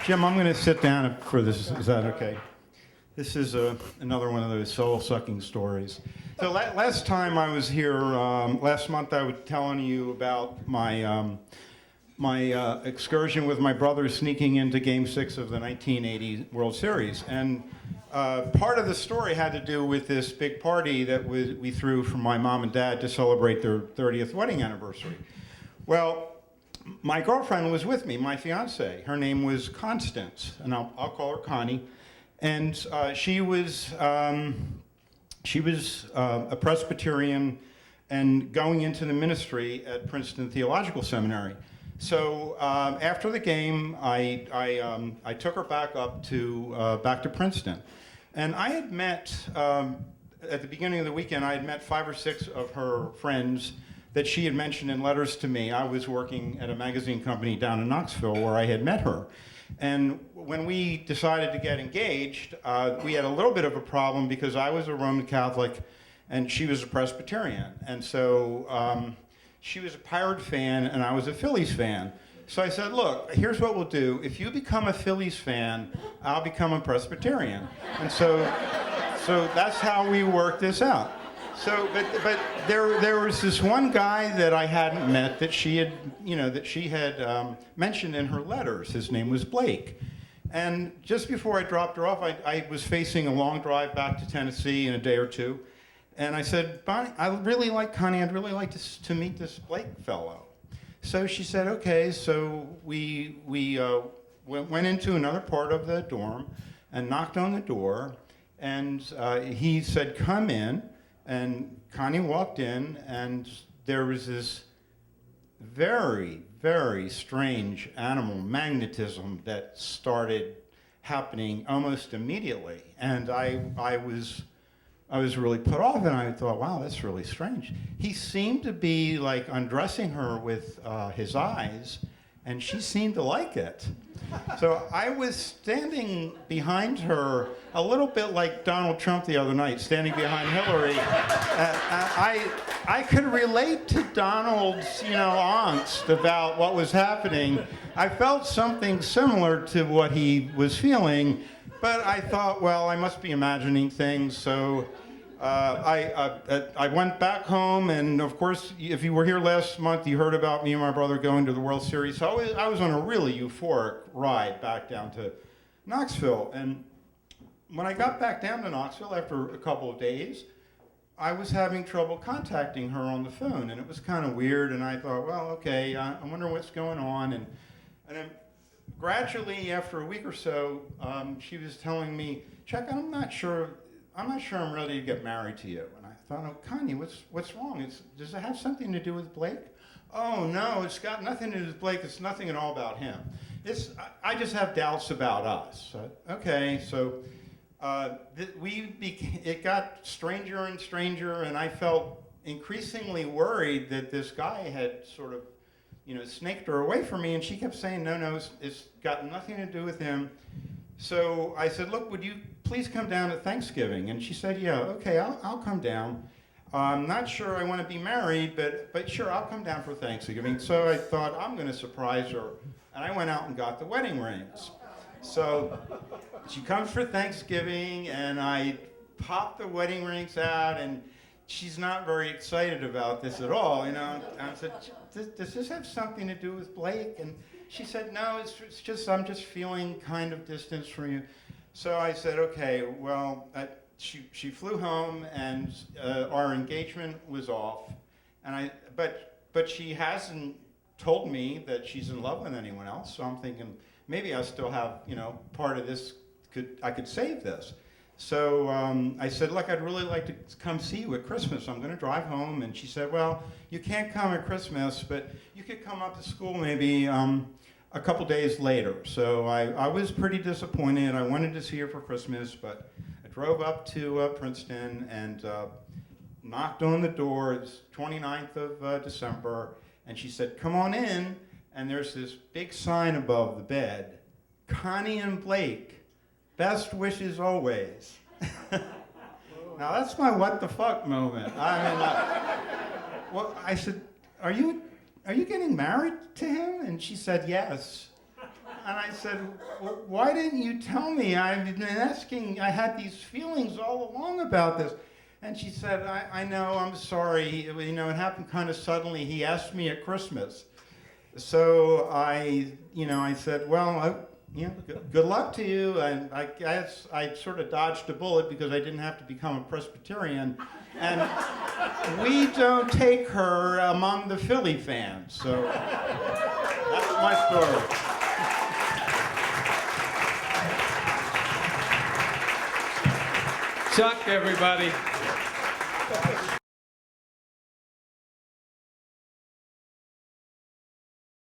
Jim, I'm going to sit down for this. Is that okay? This is another one of those soul-sucking stories. So last time I was here, last month, I was telling you about my excursion with my brother sneaking into Game 6 of the 1980 World Series. And part of the story had to do with this big party that we threw for my mom and dad to celebrate their 30th wedding anniversary. Well, my girlfriend was with me, my fiance. Her name was Constance, and I'll call her Connie. And she was a Presbyterian and going into the ministry at Princeton Theological Seminary. So after the game, I took her back to Princeton, and I had met at the beginning of the weekend. I had met 5 or 6 of her friends that she had mentioned in letters to me. I was working at a magazine company down in Knoxville where I had met her. And when we decided to get engaged, we had a little bit of a problem because I was a Roman Catholic and she was a Presbyterian. And so she was a Pirate fan and I was a Phillies fan. So I said, look, here's what we'll do. If you become a Phillies fan, I'll become a Presbyterian. And so that's how we worked this out. So, but there was this one guy that I hadn't met that she had, mentioned in her letters. His name was Blake. And just before I dropped her off, I was facing a long drive back to Tennessee in a day or two. And I said, Bonnie, Connie, I'd really like to meet this Blake fellow. So she said, okay. So we went into another part of the dorm and knocked on the door. And he said, come in. And Connie walked in, and there was this very, very strange animal magnetism that started happening almost immediately. And I was really put off, and I thought, wow, that's really strange. He seemed to be like undressing her with his eyes, and she seemed to like it. So I was standing behind her, a little bit like Donald Trump the other night, standing behind Hillary. I could relate to Donald's, angst about what was happening. I felt something similar to what he was feeling, but I thought, well, I must be imagining things. So I went back home, and of course, if you were here last month, you heard about me and my brother going to the World Series. So I was on a really euphoric ride back down to Knoxville. And when I got back down to Knoxville after a couple of days, I was having trouble contacting her on the phone, and it was kind of weird. And I thought, well, okay, I wonder what's going on. And then gradually, after a week or so, she was telling me, Chuck, I'm not sure I'm ready to get married to you. And I thought, oh, Connie, what's wrong? Does it have something to do with Blake? Oh, no, it's got nothing to do with Blake. It's nothing at all about him. I just have doubts about us. Okay, so it got stranger and stranger, and I felt increasingly worried that this guy had sort of, snaked her away from me, and she kept saying, no, it's got nothing to do with him. So I said, look, would you please come down at Thanksgiving? And she said, yeah, okay, I'll come down. I'm not sure I want to be married, but sure, I'll come down for Thanksgiving. So I thought, I'm going to surprise her. And I went out and got the wedding rings. So she comes for Thanksgiving, and I pop the wedding rings out, and she's not very excited about this at all. And I said, does this have something to do with Blake? And she said, no, it's just, I'm just feeling kind of distance from you. So I said, okay, well, she flew home, and our engagement was off. And but she hasn't told me that she's in love with anyone else. So I'm thinking maybe I still have, part of this. I could save this. So I said, look, I'd really like to come see you at Christmas. I'm going to drive home. And she said, well, you can't come at Christmas, but you could come up to school maybe a couple days later. So I was pretty disappointed. I wanted to see her for Christmas, but I drove up to Princeton and knocked on the door. It's 29th of December, and she said, come on in. And there's this big sign above the bed, Connie and Blake, best wishes always. Now that's my what the fuck moment. I said, are you getting married to him? And she said, yes. I said, well, why didn't you tell me? I've been asking, I had these feelings all along about this. And she said, I know, I'm sorry. You know, it happened kind of suddenly. He asked me at Christmas. So I said, well, good luck to you. And I guess I sort of dodged a bullet because I didn't have to become a Presbyterian. And we don't take her among the Philly fans. So that's my story. Chuck, everybody.